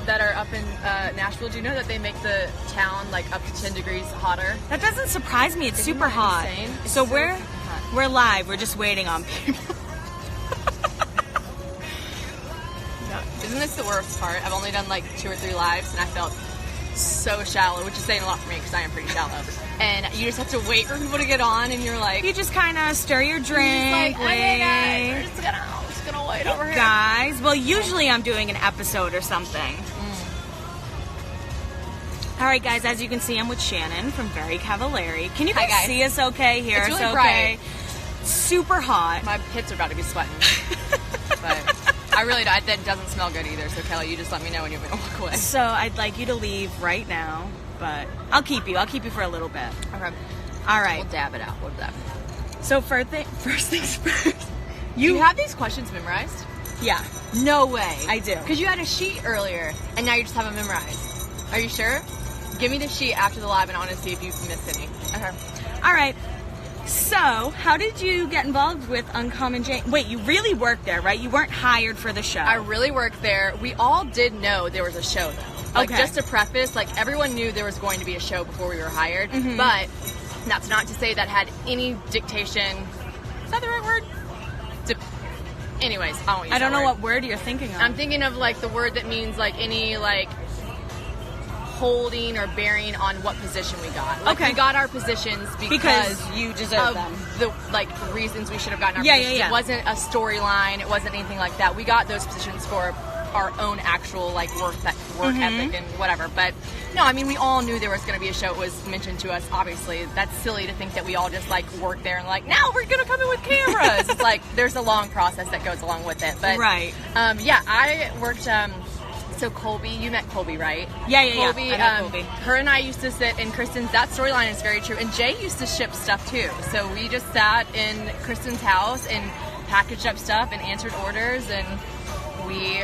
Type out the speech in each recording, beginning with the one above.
that are up in Nashville, do you know that they make the town like up to 10 degrees hotter? That doesn't surprise me. It's super hot. Insane? So we're live. We're just waiting on people. Isn't this the worst part? I've only done like 2 or 3 lives, and I felt so shallow, which is saying a lot for me because I am pretty shallow. And you just have to wait for people to get on, and you're like... You just kind of stir your drink, like, wait. Guys, we're just gonna wait over here. Guys, well, usually I'm doing an episode or something. All right, guys, as you can see, I'm with Shannon from Very Cavallari. Can you guys see us okay here? It's really bright. Super hot. My pits are about to be sweating. But I really don't. That doesn't smell good either, so Kelly, you just let me know when you're going to walk away. So I'd like you to leave right now, but I'll keep you. I'll keep you for a little bit. Okay. All right. We'll dab it out. We'll dab. So first things first. You have these questions memorized? Yeah. No way. I do. Because you had a sheet earlier, and now you just have them memorized. Are you sure? Give me the sheet after the live, and I want to see if you missed any. Okay. All right. So, how did you get involved with Uncommon Jane? Wait, you really worked there, right? You weren't hired for the show. I really worked there. We all did know there was a show, though. Like, just to preface, like, everyone knew there was going to be a show before we were hired. Mm-hmm. But that's not to say that had any dictation. Is that the right word? Anyways, I don't know what word you're thinking of. I'm thinking of, like, the word that means, like, any, like, holding or bearing on what position we got. Like, we got our positions because you deserve them. The like reasons we should have gotten our positions. It wasn't a storyline. It wasn't anything like that. We got those positions for our own actual like work ethic and whatever. But no, I mean we all knew there was going to be a show. It was mentioned to us. Obviously, that's silly to think that we all just like work there and like now we're going to come in with cameras. It's like there's a long process that goes along with it. But yeah, I worked. So Colby, you met Colby, right? Yeah. Colby, Colby. Her and I used to sit in Kristen's, that storyline is very true, and Jay used to ship stuff too. So we just sat in Kristen's house and packaged up stuff and answered orders, and we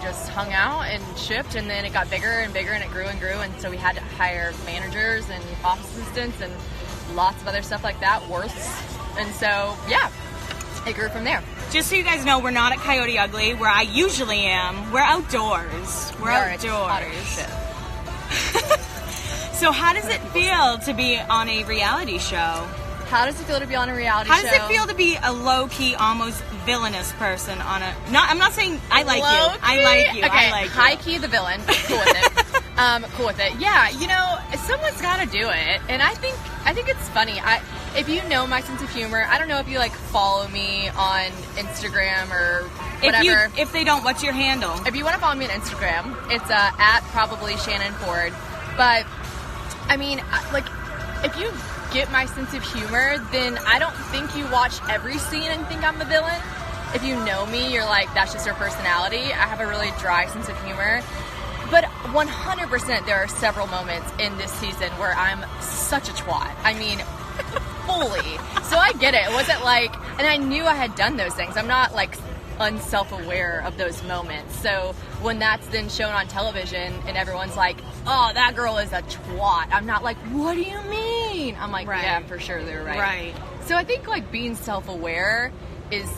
just hung out and shipped, and then it got bigger and bigger and it grew, and so we had to hire managers and office assistants and lots of other stuff like that, worths. And so, yeah, it grew from there. Just so you guys know, we're not at Coyote Ugly, where I usually am. We're outdoors. We're outdoors. So how does it feel to be on a reality show? How does it feel to be on a reality show? How does it feel to be a low-key, almost villainous person on a... I'm not saying I like you. I like you. Okay, I like you. High-key the villain. Cool with it. Cool with it. Yeah, you know, someone's got to do it. And I think it's funny. If you know my sense of humor, I don't know if you like follow me on Instagram or whatever. If they don't, what's your handle? If you want to follow me on Instagram, it's at probably Shannon Ford. But I mean, like, if you get my sense of humor, then I don't think you watch every scene and think I'm the villain. If you know me, you're like, that's just her personality. I have a really dry sense of humor. But 100% there are several moments in this season where I'm such a twat. I mean, fully. So I get it. It wasn't like, and I knew I had done those things. I'm not like unself-aware of those moments. So when that's then shown on television and everyone's like, oh, that girl is a twat, I'm not like, what do you mean? I'm like, yeah, for sure, they're right. Right. So I think like being self-aware is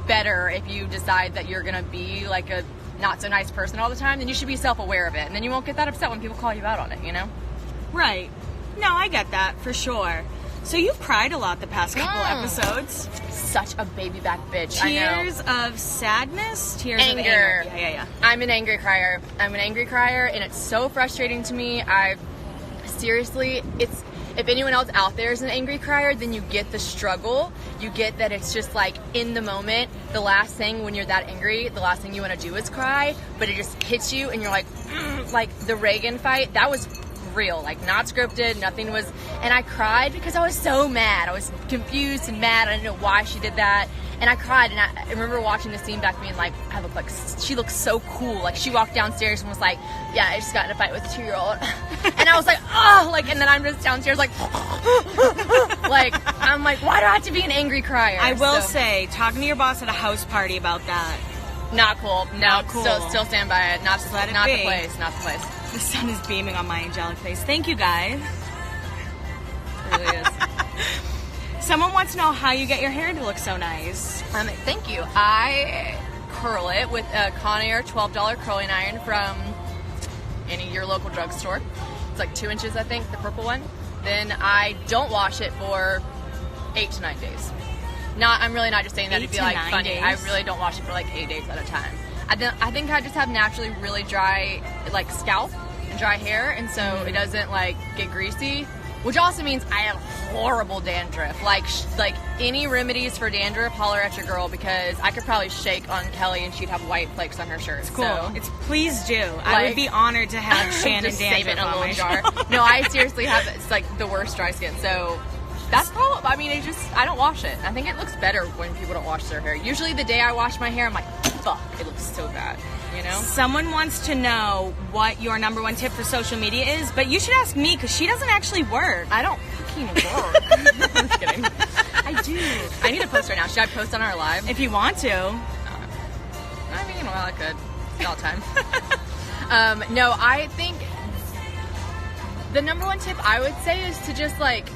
better if you decide that you're going to be like a not so nice person all the time, then you should be self-aware of it, and then you won't get that upset when people call you out on it, you know? Right. No, I get that for sure. So you've cried a lot the past couple episodes. Such a baby back bitch. Tears of sadness, tears of anger. Yeah. I'm an angry crier, and it's so frustrating to me. If anyone else out there is an angry crier, then you get the struggle. You get that it's just like in the moment, the last thing when you're that angry, the last thing you want to do is cry, but it just hits you and you're like, like the Reagan fight, that was real, like not scripted, nothing was, and I cried because I was so mad. I was confused and mad. I didn't know why she did that. And I cried, and I remember watching the scene back being like, she looks so cool. Like, she walked downstairs and was like, yeah, I just got in a fight with a 2-year-old. And I was like, oh, like, and then I'm just downstairs like, like, I'm like, why do I have to be an angry crier? I will say, talking to your boss at a house party about that. Not cool. Not cool. Still stand by it. Not the place. Not the place. The sun is beaming on my angelic face. Thank you, guys. It really is. Someone wants to know how you get your hair to look so nice. Thank you. I curl it with a Conair $12 curling iron from your local drugstore. It's like 2 inches, I think, the purple one. Then I don't wash it for 8 to 9 days. I'm really not just saying that to be like funny. Days. I really don't wash it for like 8 days at a time. I think I just have naturally really dry like scalp and dry hair, and so it doesn't like get greasy. Which also means I have horrible dandruff. Like any remedies for dandruff, holler at your girl, because I could probably shake on Kelly and she'd have white flakes on her shirt. It's cool. So, Please do. I would be honored to have Shannon just save it in a dandruff on little my jar. No, I seriously have, it's like the worst dry skin. So that's probably, I mean, I don't wash it. I think it looks better when people don't wash their hair. Usually the day I wash my hair, I'm like, fuck, it looks so bad. You know? Someone wants to know what your number one tip for social media is, but you should ask me because she doesn't actually work. I don't fucking work. I'm just kidding. I do. I need to post right now. Should I post on our live? If you want to. I mean, well, I could. It's all time. No, I think the number one tip I would say is to just like,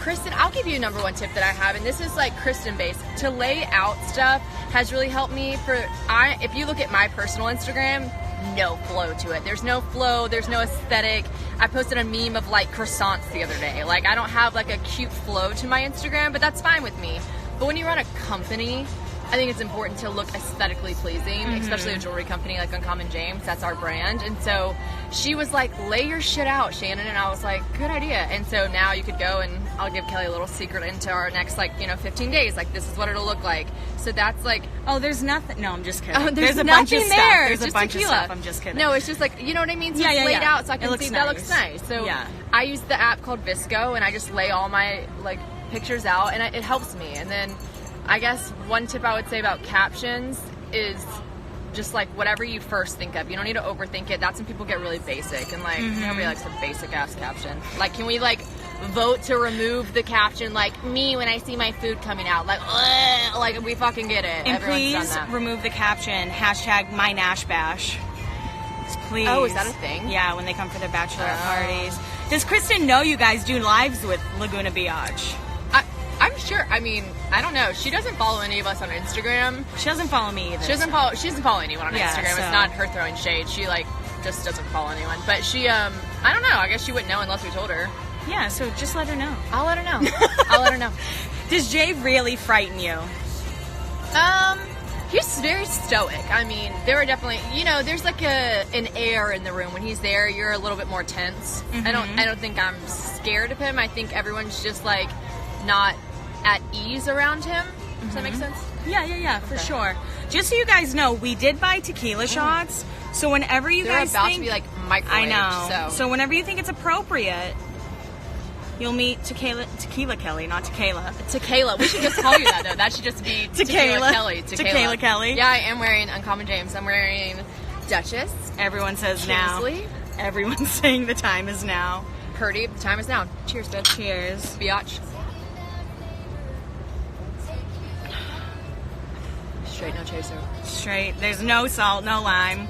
Kristen, I'll give you a number one tip that I have, and this is like Kristen based. To lay out stuff has really helped me if you look at my personal Instagram, no flow to it. There's no flow, there's no aesthetic. I posted a meme of like croissants the other day. Like I don't have like a cute flow to my Instagram, but that's fine with me. But when you run a company, I think it's important to look aesthetically pleasing, especially a jewelry company like Uncommon James. That's our brand. And so she was like, lay your shit out, Shannon. And I was like, good idea. And so now you could go and I'll give Kelly a little secret into our next 15 days. Like this is what it'll look like. So that's like, oh, there's nothing. No, I'm just kidding. Oh, there's a bunch bunch of of there. stuff. There's just a bunch tequila. of stuff. I'm just kidding. No, it's just like, you know what I mean? So Yeah, it's yeah, laid yeah. out so I can It see looks that looks nice. nice. So Yeah. I use the app called Visco and I just lay all my like pictures out and it helps me. And then I guess one tip I would say about captions is just like whatever you first think of. You don't need to overthink it. That's when people get really basic and like nobody likes a basic ass caption. Like, can we like vote to remove the caption like me when I see my food coming out? Like, ugh, like we fucking get it. And Everyone's please done that. remove the caption #MyNashBash. Please. Oh, is that a thing? Yeah, when they come for their bachelorette parties. Does Kristen know you guys do lives with Laguna Biatch? I'm sure. I mean, I don't know. She doesn't follow any of us on Instagram. She doesn't follow me either. She doesn't follow anyone on Yeah, Instagram. so- It's not her throwing shade. She like just doesn't follow anyone. But she, I don't know. I guess she wouldn't know unless we told her. Yeah, so just let her know. I'll let her know. I'll let her know. Does Jay really frighten you? He's very stoic. I mean, there are definitely, there's like an air in the room when he's there. You're a little bit more tense. I don't think I'm scared of him. I think everyone's just like not at ease around him. Does that make sense? Yeah, for sure. Just so you guys know, we did buy tequila shots. So whenever you They're guys about think, to be like microwaved. I know. So whenever you think it's appropriate, you'll meet Tequila Kelly, not Tequila. Tequila. We should just call you that though. That should just be Tequila Kelly. Tequila Kelly. Yeah, I am wearing Uncommon James. I'm wearing Duchess. Everyone says now. Kingsley. Everyone's saying the time is now. Purdy. The time is now. Cheers, bitch. Cheers. Biatch. Straight, no chaser. Straight. There's no salt, no lime.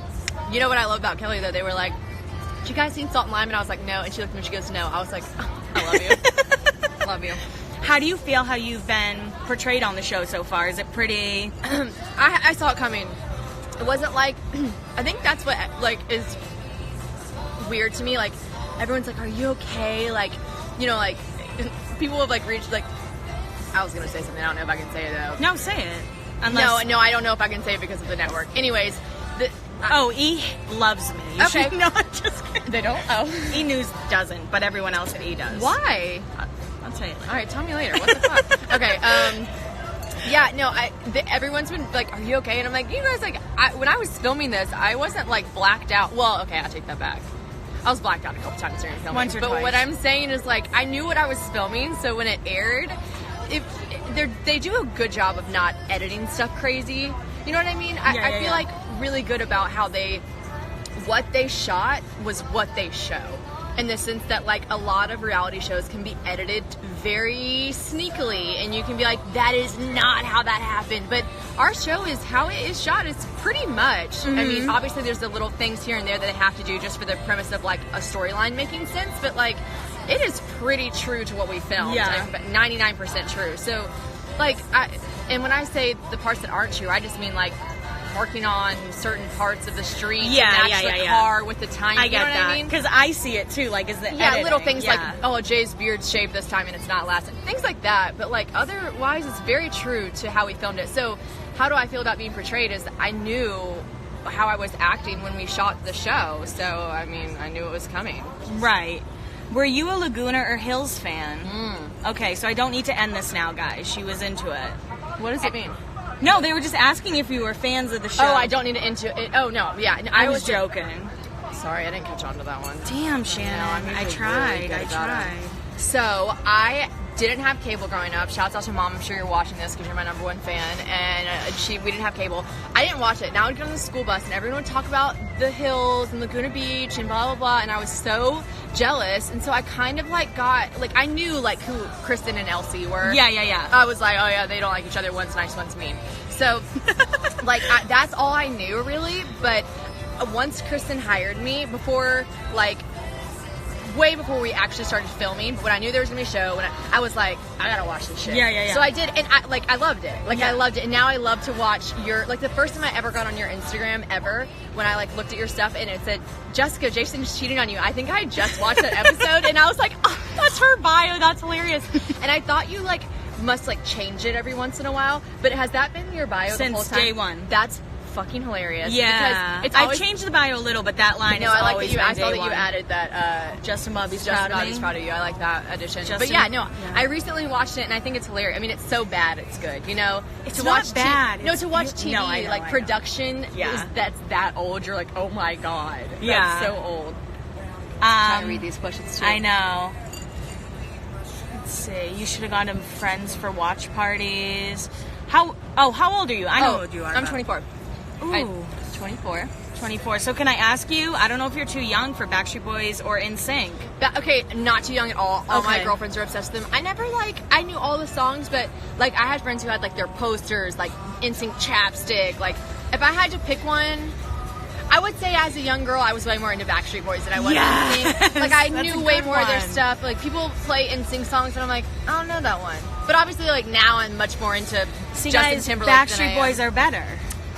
You know what I love about Kelly though? They were like, "Did you guys seen Salt and Lime?" And I was like, "No." And she looked at me and she goes, "No." I was like, oh, "I love you. I love you." How do you feel how you've been portrayed on the show so far? Is it pretty? I saw it coming. It wasn't like, I think that's what like is weird to me. Like everyone's like, "Are you okay?" Like, like people have like reached like. I was gonna say something. I don't know if I can say it though. No, say it. Unless... No, I don't know if I can say it because of the network. Anyways, E loves me. You Okay. should- No, I'm just kidding. they don't. Oh, E News doesn't, but everyone else at E does. why? I'll tell you later. All right, tell me later. What the fuck? Okay. Yeah. No. Everyone's been like, "Are you okay?" And I'm like, "You guys like." When I was filming this, I wasn't like blacked out. Well, okay, I take that back. I was blacked out a couple times during filming. Once or but twice. what I'm saying is like, I knew what I was filming, so when it aired, they do a good job of not editing stuff crazy. You know what I mean? I feel like really good about how what they shot was what they show. In the sense that like a lot of reality shows can be edited very sneakily and you can be like, that is not how that happened. But our show is how it is shot. It's pretty much, I mean, obviously there's the little things here and there that they have to do just for the premise of like a storyline making sense. But like, it is pretty true to what we filmed. Yeah. But 99% true. So like, and when I say the parts that aren't true, I just mean like parking on certain parts of the street to Yeah, match yeah, the yeah, yeah. car with the time. I You know get what that. I mean? Because I see it too, like, is the Yeah, editing. little things like, Yeah. oh, Jay's beard's shaved this time and it's not lasting. Things like that. But, like, otherwise, it's very true to how we filmed it. So, how do I feel about being portrayed is I knew how I was acting when we shot the show. So, I mean, I knew it was coming. Right. Were you a Laguna or Hills fan? Okay, so I don't need to end this now, guys. She was into it. What does it mean? No, they were just asking if you were fans of the show. Oh, I don't need to into it. Oh, no. Yeah. I was joking. Sorry, I didn't catch on to that one. Damn, Shannon. I'm I usually tried. really good I about tried. it. So, I didn't have cable growing up. Shouts out to Mom. I'm sure you're watching this because you're my number one fan. And we didn't have cable. I didn't watch it. Now I'd get on the school bus and everyone would talk about the hills and Laguna Beach and blah, blah, blah. And I was so jealous. And so I kind of like I knew like who Kristen and Elsie were. Yeah, yeah, yeah. I was like, oh yeah, they don't like each other. One's nice, one's mean. So, like, that's all I knew really. But once Kristen hired me, way before we actually started filming, but when I knew there was gonna be a show, when I was like, I gotta watch this shit. Yeah, yeah, yeah. So I did, and I loved it. I loved it, and now I love to watch the first time I ever got on your Instagram ever, when I looked at your stuff and it said, Jessica, Jason's cheating on you. I think I just watched that episode, and I was like, oh, that's her bio. That's hilarious. And I thought you must change it every once in a while, but has that been your bio the whole Since time? day one. That's fucking hilarious. Yeah. Because it's I've changed the bio a little, but that line is I always I saw day that you one. added that. Justin Bobby's Justin proud of me. Bobby's proud of you. I like that addition. Justin- But yeah, yeah. I recently watched it and I think it's hilarious. I mean, it's so bad, it's good. You know, It's to not watch bad. No, It's to watch beau- TV No, I know, I know. production Yeah. that's that old. You're like, oh my god, Yeah. that's so old. Trying to read these questions too. I know. Let's see. You should have gone to friends for watch parties. How old are you? I know how old you are. I'm but- 24. Ooh. 24. 24. So can I ask you, I don't know if you're too young for Backstreet Boys or NSYNC. Okay, not too young at all. All my Okay. girlfriends are obsessed with them. I never I knew all the songs, but I had friends who had their posters, NSYNC chapstick. If I had to pick one, I would say as a young girl, I was way more into Backstreet Boys than I was Yes! NSYNC. I That's knew a way good more of their one. stuff. People play NSYNC songs, and I'm like, I don't know that one. But obviously, now I'm much more into See, Justin guys, Timberlake than I Backstreet am. Boys are better.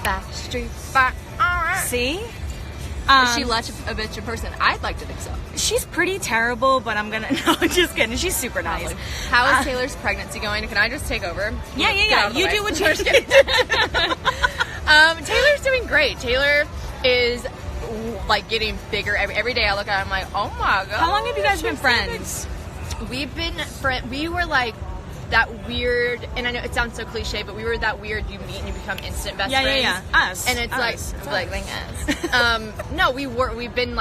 Backstreet Boys. Alright. See? Is she much a bitch in person? I'd like to think so. She's pretty terrible, but I'm gonna... No, just kidding. She's super nice. How is Taylor's pregnancy going? Can I just take over? Yeah, Get out of the You way. do what you Just kidding. Taylor's doing great. Taylor is getting bigger every day. I look at her, I'm like, oh my god. How long have you guys been she's so friends? big. We've been we were that weird, and I know it sounds so cliche, but we were that weird you meet and you become instant best friends. Yeah. Us. And it's Us. us. No, we've been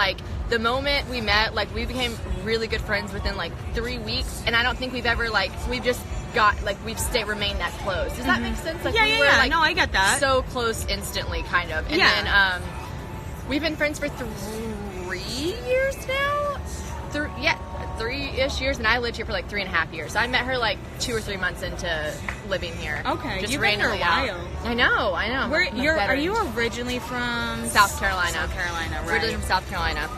the moment we met, we became really good friends within 3 weeks, and I don't think we've ever we've just got remained that close. Does that make sense? Yeah. No, I get that. So close instantly, kind of. And Yeah. then we've been friends for 3 years now. 3-ish years, and I lived here for 3.5 years. So I met her 2 or 3 months into living here. Okay, just you've been here a randomly out. while. I know. Are you originally from South Carolina? South Carolina, right? Originally from South Carolina.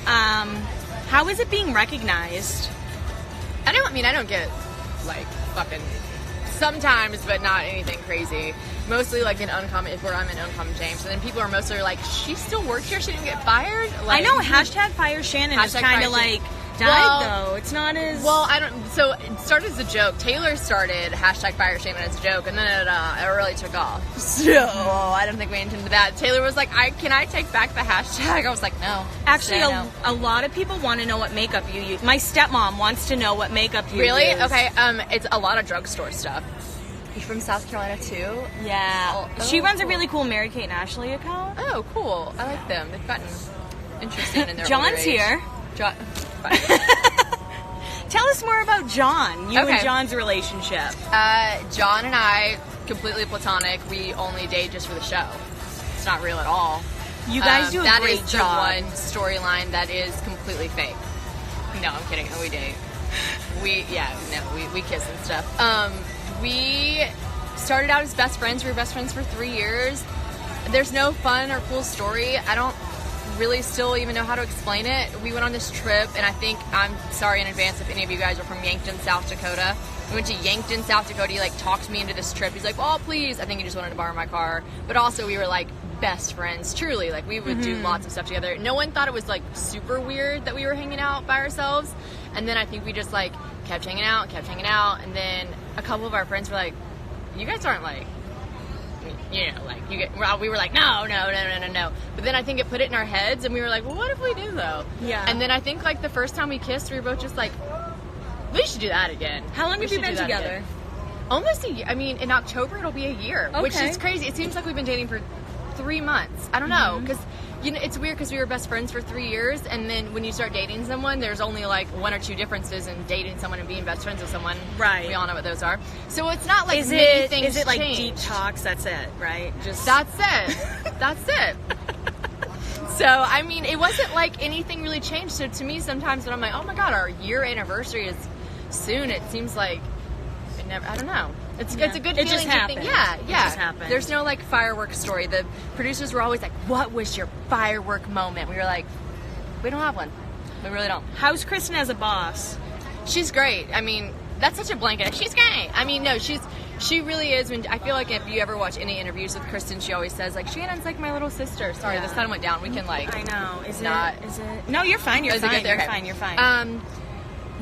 How is it being recognized? I don't get fucking sometimes, but not anything crazy. Mostly in Uncommon, if I'm in Uncommon James, and then people are mostly she still works here, she didn't get fired. I know #Fire Shannon is Hashtag kind of Fire died though. It's not as So it started as a joke. Taylor started #Fire Shannon as a joke, and then it really took off. So I don't think we intended that. Taylor was like, can I take back the hashtag? I was like, no. Actually, Say no. a lot of people want to know what makeup you use. My stepmom wants to know what makeup you Really? use. Okay. It's a lot of drugstore stuff. You from South Carolina too? Yeah. Oh, She runs a cool. really cool Mary Kate and Ashley account. Oh, cool. I like them. They've gotten interesting in their John's older age. here. John. Tell us more about John. You and Okay. John's relationship. John and I, completely platonic. We only date just for the show. It's not real at all. You guys do a that great is job. the one storyline that is completely fake. No, I'm kidding. We date. We kiss and stuff. We started out as best friends. We were best friends for 3 years. There's no fun or cool story. I don't really still even know how to explain it. We went on this trip, and I think, I'm sorry in advance if any of you guys are from Yankton, South Dakota. We went to Yankton, South Dakota. He, like, talked me into this trip. He's like, oh, please. I think he just wanted to borrow my car. But also, we were, like, best friends, truly. Like, we would do lots of stuff together. No one thought it was, like, super weird that we were hanging out by ourselves. And then I think we just, like, kept hanging out. And then a couple of our friends were like, you guys aren't, like, you know, like, we were like, no. But then I think it put it in our heads, and we were like, well, what if we do, though? Yeah. And then I think, like, the first time we kissed, we were both just like, we should do that again. How long have you been together? Almost a year. I mean, in October, it'll be a year, which is crazy. It seems like we've been dating for 3 months. I don't know, because, you know, it's weird because we were best friends for 3 years, and then when you start dating someone, there's only, like, 1 or 2 differences in dating someone and being best friends with someone. Right. We all know what those are. So it's not like many things Is it like change. deep talks? That's it, right? That's it. So, I mean, it wasn't like anything really changed. So to me, sometimes when I'm like, oh my God, our year anniversary is soon, it seems like it never, I don't know. It's a good feeling. It just happened. Yeah. It just happened. There's no, like, fireworks story. The producers were always like, what was your firework moment? We were like, we don't have one. We really don't. How's Kristen as a boss? She's great. I mean, that's such a blanket. She's great. I mean, no, she really is. When I feel like if you ever watch any interviews with Kristen, she always says, like, Shannon's like my little sister. Sorry, the sun went down. We can, like, I know. Is not. it? No, you're fine. You're fine. You're fine.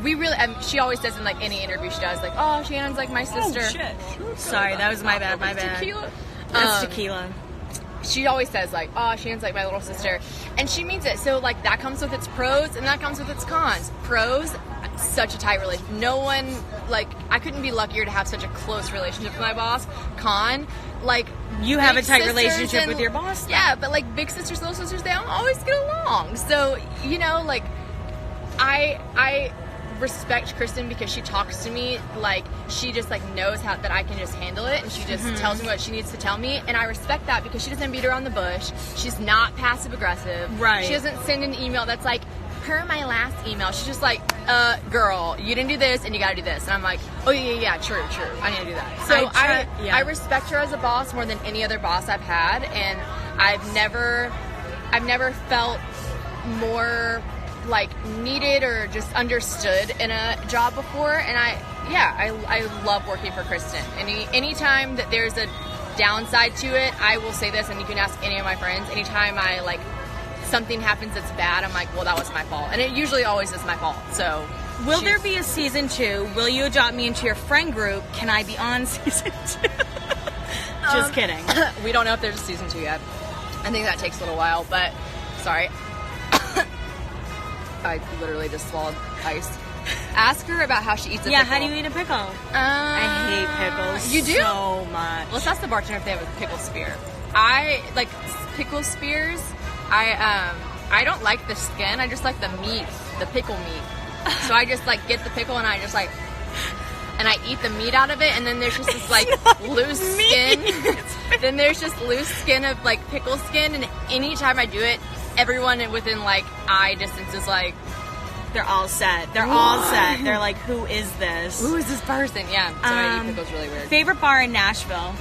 We really, she always says in, like, any interview she does, like, oh, Shannon's like my sister. Oh, shit. Sorry, that was my bad. Tequila. That's tequila. She always says, like, oh, Shannon's like my little sister. And she means it. So, like, that comes with its pros and that comes with its cons. Pros, such a tight relationship. No one, like, I couldn't be luckier to have such a close relationship with my boss. Con, like, you have a tight relationship with your boss, though. Yeah, but, like, big sisters, little sisters, they don't always get along. So, you know, like, I respect Kristen because she talks to me like she just, like, knows how that I can just handle it, and she just tells me what she needs to tell me, and I respect that because she doesn't beat around the bush. She's not passive aggressive. Right. She doesn't send an email that's like, per my last email. She's just like, girl, you didn't do this and you gotta do this. And I'm like, oh yeah, true. I need to do that. So I respect her as a boss more than any other boss I've had, and I've never felt more, like, needed or just understood in a job before. And I love working for Kristen. Anytime that there's a downside to it, I will say this, and you can ask any of my friends. Anytime I, like, something happens that's bad, I'm like, well, that was my fault. And it usually always is my fault. So will there be a season 2? Will you adopt me into your friend group? Can I be on season 2? Just kidding. We don't know if there's a season 2 yet. I think that takes a little while, but sorry. I literally just swallowed ice. Ask her about how she eats a pickle. Yeah, how do you eat a pickle? I hate pickles. You do? So much. Let's ask the bartender if they have a pickle spear. I like pickle spears. I don't like the skin. I just like the meat, the pickle meat. So I just, like, get the pickle and I just, like, and I eat the meat out of it, and then there's just this, like, loose skin. Then there's just loose skin of, like, pickle skin, and anytime I do it, everyone within, like, eye distance is like, they're all set. They're all set. They're like, who is this? Who is this person? Yeah. So I eat pickles really weird. Favorite bar in Nashville?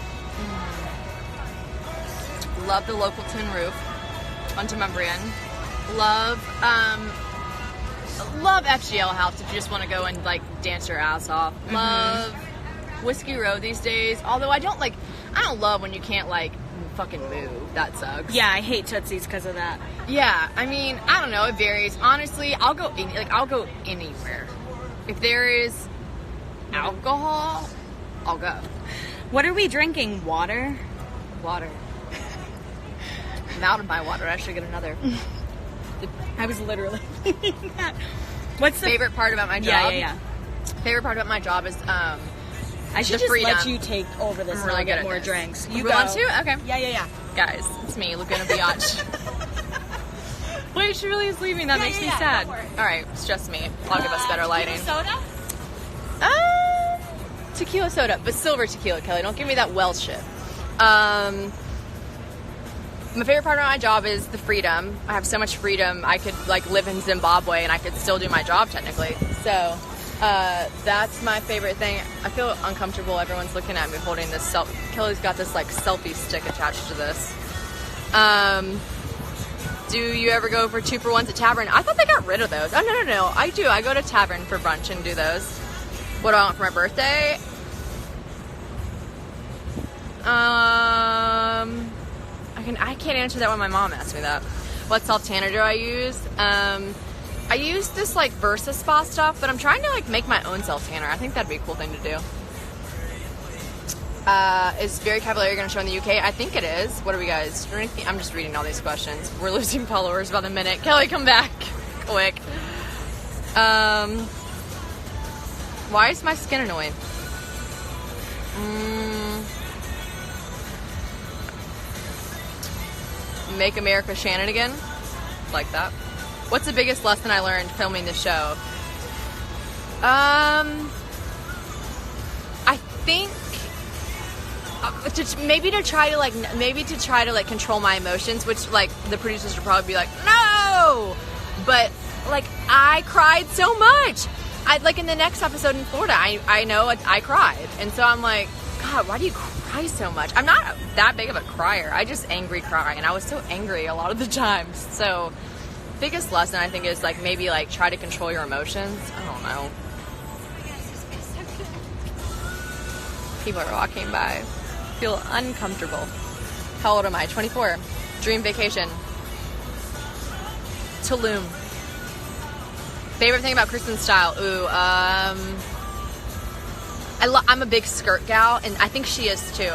Love the local Tin Roof on Tumumbrian. Love FGL House if you just want to go and, like, dance your ass off. Love Whiskey Row these days. Although I don't love when you can't, like, fucking move. That sucks. Yeah, I hate Tootsie's because of that. Yeah, I mean, I don't know. It varies. Honestly, I'll go anywhere. If there is alcohol, I'll go. What are we drinking? Water? Water. I'm out of my water. I should get another. I was literally thinking that. What's the favorite part about my job? Yeah. Favorite part about my job is I should just let you take over this. I'm really and I'll good get more at this. drinks. You want to? Okay. Yeah. Guys, it's me, Laguna Biatch. Wait, she really is leaving. That makes me sad. All right, it's just me. I'll give us better lighting. Soda? Tequila soda, but silver tequila, Kelly. Don't give me that Welsh shit. My favorite part of my job is the freedom. I have so much freedom. I could, like, live in Zimbabwe and I could still do my job technically. So that's my favorite thing. I feel uncomfortable. Everyone's looking at me holding this Kelly's got this, like, selfie stick attached to this. Do you ever go for 2-for-1s at Tavern? I thought they got rid of those. Oh, no. I do. I go to Tavern for brunch and do those. What do I want for my birthday? I can't answer that when my mom asked me that. What self tanner do I use? I use this like Versa Spa stuff, but I'm trying to like make my own self tanner. I think that'd be a cool thing to do. Is Very Cavallari going to show in the UK? I think it is. What are we guys? I'm just reading all these questions. We're losing followers by the minute. Kelly, come back quick. Why is my skin annoying? Make America Shannon again. Like that. What's the biggest lesson I learned filming the show? I think maybe to try to control my emotions, which like the producers would probably be like, no, but like I cried so much. I like in the next episode in Florida, I know I cried, and so I'm like, God, why do you cry so much? I'm not that big of a crier. I just angry cry, and I was so angry a lot of the times. So biggest lesson I think is like maybe like try to control your emotions. I don't know. People are walking by. Feel uncomfortable. How old am I? 24. Dream vacation. Tulum. Favorite thing about Kristen's style? Ooh, I'm a big skirt gal, and I think she is too.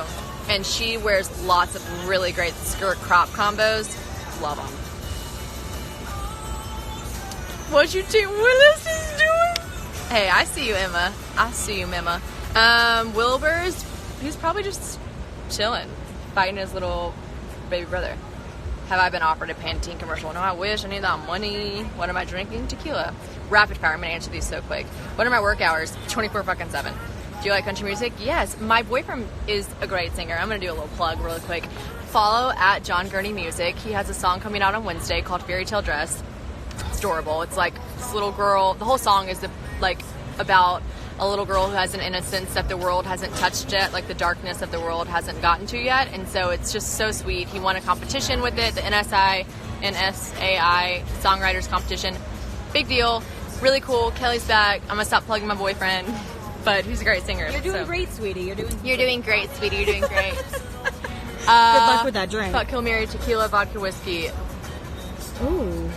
And she wears lots of really great skirt crop combos. Love them. What you do? Willis is doing? Hey, I see you, Emma. I see you, Emma. Wilbur's, he's probably just chilling, fighting his little baby brother. Have I been offered a Pantene commercial? No, I wish. I need that money. What am I drinking? Tequila. Rapid fire. I'm going to answer these so quick. What are my work hours? 24/7. Do you like country music? Yes. My boyfriend is a great singer. I'm going to do a little plug really quick. Follow at John Gurney Music. He has a song coming out on Wednesday called Fairy Tale Dress. It's adorable. It's like this little girl. The whole song is about a little girl who has an innocence that the world hasn't touched yet, like the darkness of the world hasn't gotten to yet, and so it's just so sweet. He won a competition with it, the NSAI Songwriters Competition. Big deal. Really cool. Kelly's back. I'm gonna stop plugging my boyfriend, but he's a great singer. You're doing great, sweetie. You're doing great, sweetie. You're doing great. Good luck with that drink. Fuck, Kill, Marry, Tequila, Vodka, Whiskey. Ooh.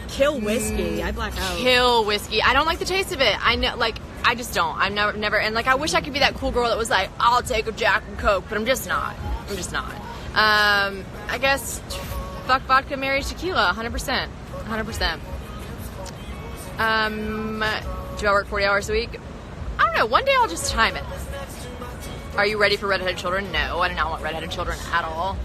Kill whiskey. I black out. Kill whiskey. I don't like the taste of it. I know, like, I just don't. I'm never, and like, I wish I could be that cool girl that was like, I'll take a Jack and Coke, but I'm just not. I guess, fuck vodka, marry tequila, 100%. 100%. Do I work 40 hours a week? I don't know. One day I'll just time it. Are you ready for redheaded children? No, I do not want redheaded children at all.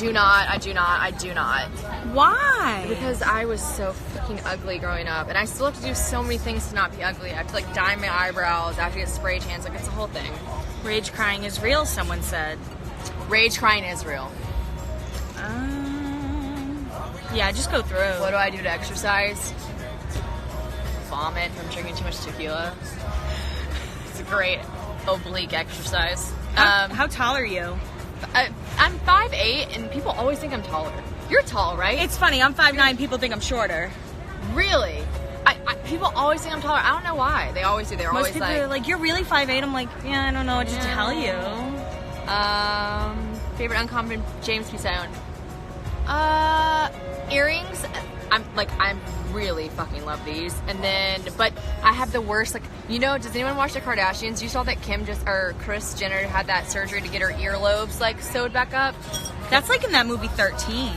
I do not. Why? Because I was so fucking ugly growing up, and I still have to do so many things to not be ugly. I have to like dye my eyebrows, I have to get spray tans, like it's a whole thing. Rage crying is real, someone said. Rage crying is real. Yeah, just go through. What do I do to exercise? Vomit from drinking too much tequila. It's a great oblique exercise. How tall are you? I'm 5'8", and people always think I'm taller. You're tall, right? It's funny. I'm 5'9". People think I'm shorter. Really? People always think I'm taller. I don't know why. They always do. They're Most always people are like, you're really 5'8". I'm like, yeah, I don't know what to tell you. Favorite uncommon James piece I own? Earrings. I'm really fucking love these. And then, but I have the worst, like, does anyone watch the Kardashians? You saw that Kris Jenner had that surgery to get her earlobes, like, sewed back up? That's like in that movie 13.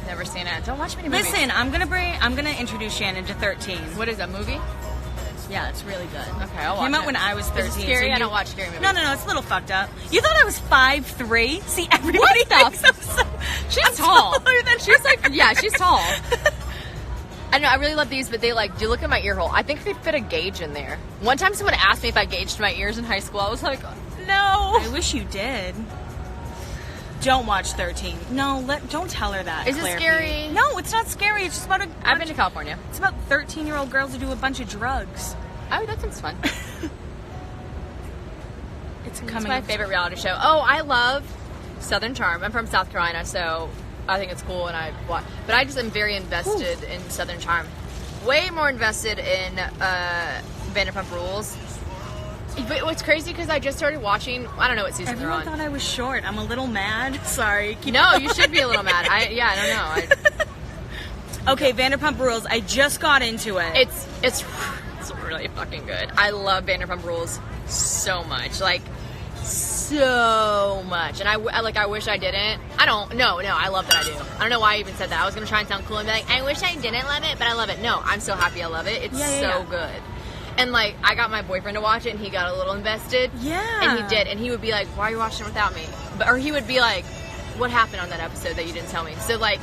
Never seen it. Don't watch many movies. Listen, I'm gonna introduce Shannon to 13. What is that movie? Yeah, it's really good. Okay, I'll watch it. Came out when I was 13. Is it scary? So I don't watch scary movies. No, it's a little fucked up. You thought I was 5'3"? See, everybody thinks I'm so... She's tall. Taller than she's like, yeah, she's tall. I know, I really love these, but do you look at my ear hole? I think they fit a gauge in there. One time someone asked me if I gauged my ears in high school. I was like, no. I wish you did. Don't watch 13. No, don't tell her that. Is it scary? No, it's not scary. It's just about I've been to California. It's about 13-year-old girls who do a bunch of drugs. Oh, that sounds fun. It's my favorite reality show. Oh, I love Southern Charm. I'm from South Carolina, so I think it's cool, and but I just am very invested in Southern Charm. Way more invested in Vanderpump Rules. But what's crazy because I just started watching. I don't know what season Everyone they're on. thought I was short. I'm a little mad. Sorry. No, you should be a little mad. I don't know. Okay, Vanderpump Rules. I just got into it. It's really fucking good. I love Vanderpump Rules so much, like so much. And I wish I didn't. I don't. No, I love that I do. I don't know why I even said that. I was gonna try and sound cool and be like, I wish I didn't love it, but I love it. No, I'm so happy I love it. It's so good. And like, I got my boyfriend to watch it, and he got a little invested. Yeah. And he did, and he would be like, "Why are you watching it without me?" Or he would be like, "What happened on that episode that you didn't tell me?" So like,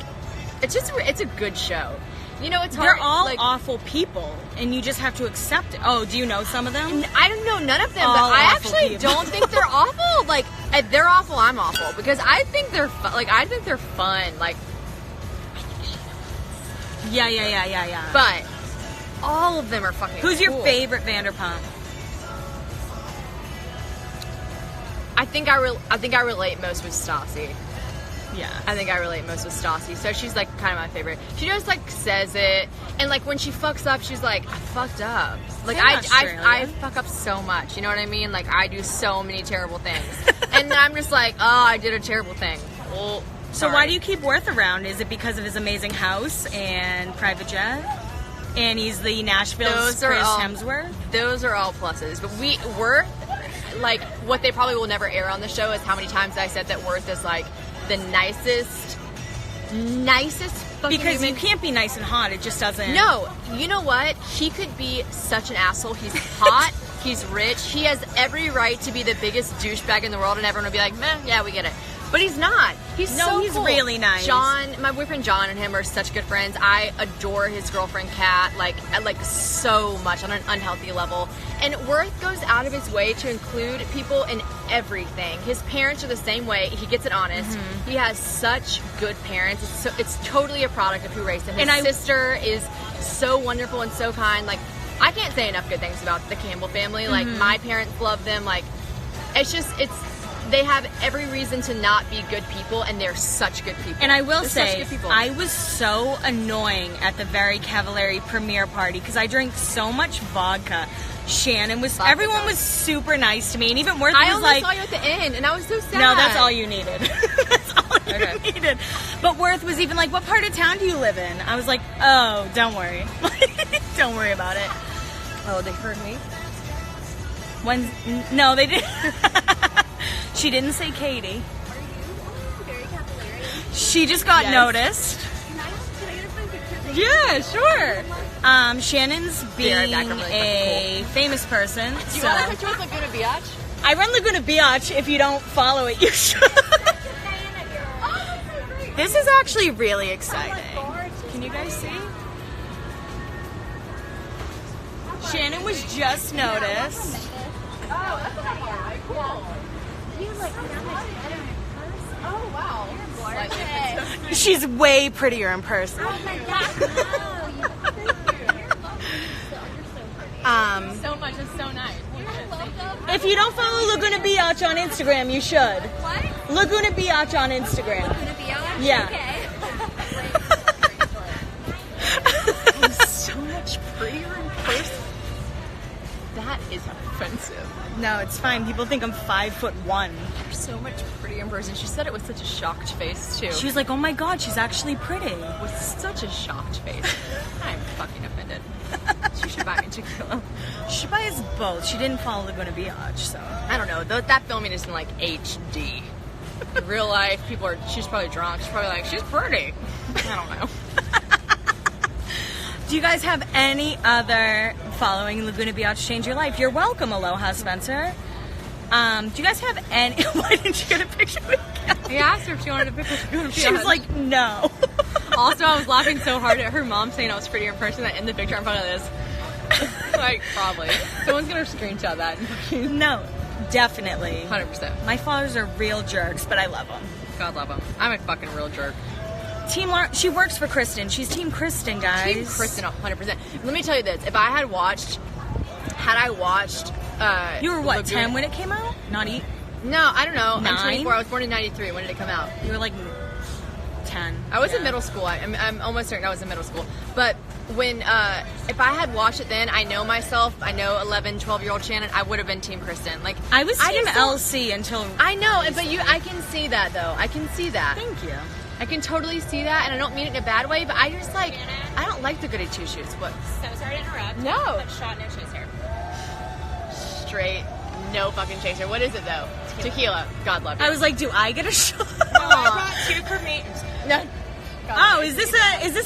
it's a good show. You know, it's hard. They're all like, awful people, and you just have to accept it. Oh, do you know some of them? I don't know none of them, All but I awful actually people. don't think they're awful. Like, if they're awful, I'm awful because I think they're I think they're fun. Like, Yeah. but all of them are fucking. Who's your cool. favorite Vanderpump? I think I relate most with Stassi. Yeah. I think I relate most with Stassi. So she's like kind of my favorite. She just like says it, and like when she fucks up, she's like, I fucked up. Like I fuck up so much. You know what I mean? Like I do so many terrible things, and I'm just like, oh, I did a terrible thing. Well, So why do you keep Worth around? Is it because of his amazing house and private jet? And he's the Nashville's Chris Hemsworth? Those are all pluses. But Worth, like, what they probably will never air on the show is how many times I said that Worth is, like, the nicest fucking Because human. you can't be nice and hot. It just doesn't... No. You know what? He could be such an asshole. He's hot. He's rich. He has every right to be the biggest douchebag in the world, and everyone will be like, meh, yeah, we get it. But he's not. He's he's cool. really nice. John, my boyfriend John and him are such good friends. I adore his girlfriend Kat, like so much on an unhealthy level. And Worth goes out of his way to include people in everything. His parents are the same way. He gets it honest. Mm-hmm. He has such good parents. It's totally a product of who raised him. His sister is so wonderful and so kind. Like, I can't say enough good things about the Campbell family. Like, my parents love them. Like, they have every reason to not be good people, and they're such good people. And I will They're say, such good people. I was so annoying at the Very Cavallari premiere party because I drank so much vodka. Everyone was super nice to me, and even Worth I was only like... saw you at the end, and I was so sad. No, that's all you needed. That's all you needed. But Worth was even like, what part of town do you live in? I was like, oh, don't worry. Don't worry about it. Oh, they heard me? No, they didn't. She didn't say Katie. Very Cavallari. She just got noticed. Can I get a fun picture? Yeah, sure. Shannon's Be being right back, I'm really a famous person. Do you so want a picture with Laguna Beach? I run Laguna Beach. If you don't follow it, you should. This is actually really exciting. Can you guys see? Shannon was just noticed. Oh, that's what I'm alright. Cool. You like that much better in person. Oh, wow. Gorgeous. She's way prettier in person. Oh my god, no. You're so So much. It's so nice. pretty. If you don't follow Laguna Beach on Instagram, you should. What? Laguna Beach on Instagram. Gonna be on? Yeah. Okay. So much prettier in person. That is offensive. No, it's fine. People think I'm 5'1". You're so much prettier in person. She said it with such a shocked face, too. She was like, oh my god, she's actually pretty. With such a shocked face. I'm fucking offended. She should buy me tequila. She should buy us both. She didn't follow Laguna Beach, so. I don't know. That filming is in like HD. In real life, she's probably drunk. She's probably like, she's pretty. I don't know. Do you guys have any other following Laguna Beach change your life? You're welcome, Aloha Spencer. Do you guys have any? Why didn't you get a picture with Kelly? He asked her if she wanted a picture with Laguna Beach. She was like, no. Also, I was laughing so hard at her mom saying I was prettier in person that in the picture I'm front of this. Like, probably. Someone's gonna screenshot that. No, definitely. 100%. My fathers are real jerks, but I love them. God love him. I'm a fucking real jerk. Team Lauren, she works for Kristen. She's Team Kristen, guys. Team Kristen 100%. Let me tell you this. If I had I watched... You were what, Laguna- 10 when it came out? Not eat? No, I don't know. 9? I'm 24. I was born in 93. When did it come out? You were like 10. I was in middle school. I'm almost certain I was in middle school. But when, if I had watched it then, I know myself, I know 11, 12-year-old Shannon, I would have been Team Kristen. Like, I was Team just don't- LC until... I know, but I can see that, though. I can see that. Thank you. I can totally see that, and I don't mean it in a bad way, but I just, like, I don't like the goody two-shoes. What? So sorry to interrupt. No. But shot, no chaser. Straight, no fucking chaser. What is it, though? Tequila. God love you. I was like, do I get a shot? No, I brought 2 for me. No. Oh, is this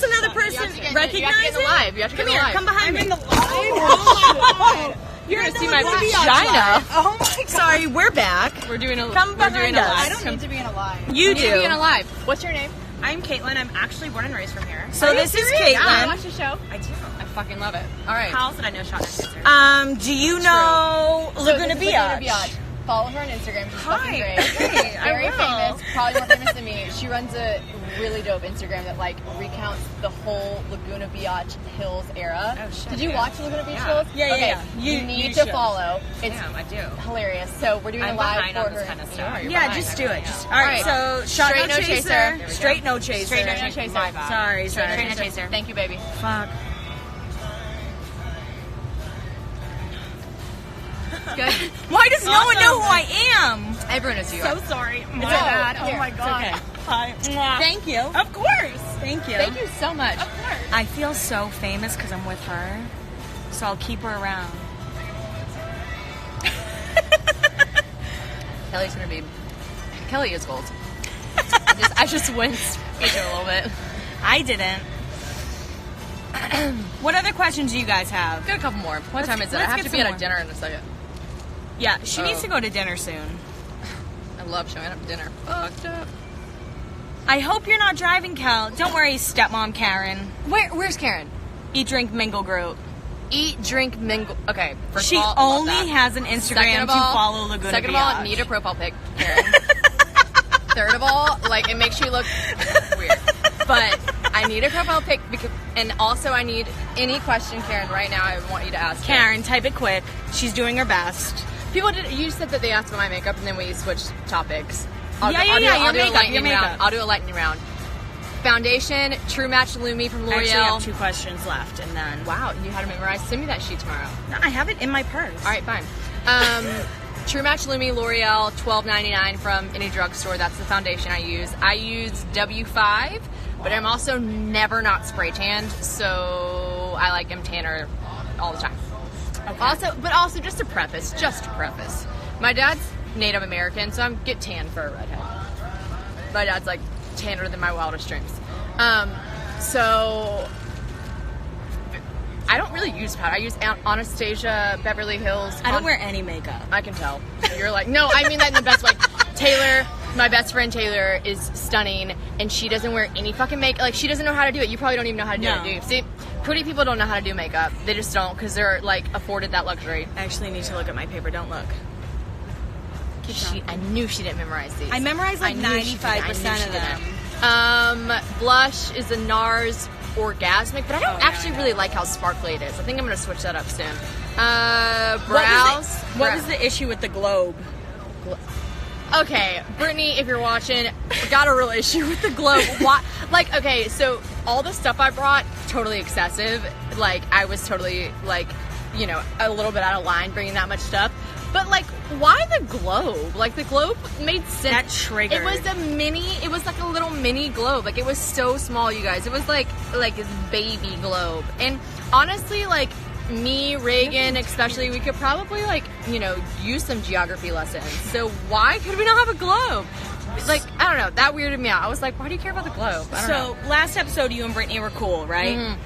another person recognizing? You have to get in the live. You have to Come get in here, the live. come behind me. I'm in the live. Oh, You're in gonna the see my Lagoon vagina. Oh my god. Sorry, we're back. We're doing a Come we're doing behind a us. live. I don't need to be in a live. You You need to do. be in a live. What's your name? I'm Caitlin. I'm actually born and raised from here. So this is Yeah, I Caitlin. watch the show. I do. I fucking love it. All right. How else did I know shot, no chaser? Do you know So Laguna this is Laguna Biatch? Biatch. Follow her on Instagram. She's Hi. fucking great. Okay, I Very will. famous. Probably more famous than me. She runs a really dope Instagram that like recounts the whole Laguna Beach Hills era. Oh, shit, Did you yeah. watch Laguna Beach Yeah. Hills? Yeah, yeah, okay. yeah. You You need to should. follow. It's Damn, I do. hilarious. So we're doing I'm a live behind for on this her. kind of You stuff. are, you're Yeah, behind. just do it. Just, all Alright. right, so shot Straight no no chaser. chaser. Straight no chaser. Straight no chaser. My bad. Sorry, sorry. Straight no chaser. Thank you, baby. Fuck. Good. Why does no one know who I am? Everyone knows who you So are. sorry. My okay. bad. Here, Oh my it's god. okay. Hi. Thank you. Of course. Thank you. Thank you so much. Of course. I feel so famous because I'm with her, so I'll keep her around. Kelly's gonna be. Kelly is gold. I just winced a little bit. I didn't. What other questions do you guys have? Got a couple more. What Let's- time is it? I let's have get to be some at a more. dinner in a second. Yeah, she Oh. needs to go to dinner soon. I love showing up to dinner. Fucked up. I hope you're not driving, Kel. Don't worry, stepmom Karen. Where's Karen? Eat, drink, mingle group. Eat, drink, mingle. Okay. First She of all, love only that. has an Instagram to follow Laguna Second of all, Biatch. need a profile pic, Karen. Third of all, like it makes you look weird. But I need a profile pic because, and also I need any question, Karen. Right now, I want you to ask. Karen, type it quick. She's doing her best. People did. You said that they asked about my makeup, and then we switched topics. Yeah, I'll your do a makeup, lightning your round. makeup. I'll do a lightning round. Foundation, True Match Lumi from I actually L'Oreal. have 2 questions left, and then... Wow, you had to memorize. Send me that sheet tomorrow. No, I have it in my purse. All right, fine. True Match Lumi L'Oreal, $12.99 from any drugstore. That's the foundation I use. I use W5, but I'm also never not spray tanned, so I like M tanner all the time. Okay. But also just to preface, my dad's Native American, so I'm get tan for a redhead. My dad's like tanner than my wildest dreams. So I don't really use powder. I use Anastasia Beverly Hills. I don't wear any makeup. I can tell. You're like, no, I mean that in the best way. Taylor, my best friend Taylor, is stunning, and she doesn't wear any fucking makeup. Like, she doesn't know how to do it. You probably don't even know how to do No. it, do you? See, pretty people don't know how to do makeup. They just don't, because they're, like, afforded that luxury. I actually need to look at my paper. Don't look. I knew she didn't memorize these. I memorized like I knew she 95% of them. didn't. Blush is a NARS Orgasmic, but I don't actually really like how sparkly it is. I think I'm going to switch that up soon. Brows. What was the issue with the globe? Okay, Brittany, if you're watching, got a real issue with the globe. Why? Like, okay, so all the stuff I brought, totally excessive. Like, I was totally, like, you know, a little bit out of line bringing that much stuff. But, like, why the globe? Like, the globe made sense. That triggered. It was like a little mini globe. Like, it was so small, you guys. It was like this baby globe. And honestly, like, me, Reagan, especially, we could probably, like, you know, use some geography lessons. So why could we not have a globe? Like, I don't know. That weirded me out. I was like, why do you care about the globe? I don't know. So, last episode, you and Brittany were cool, right? Mhm.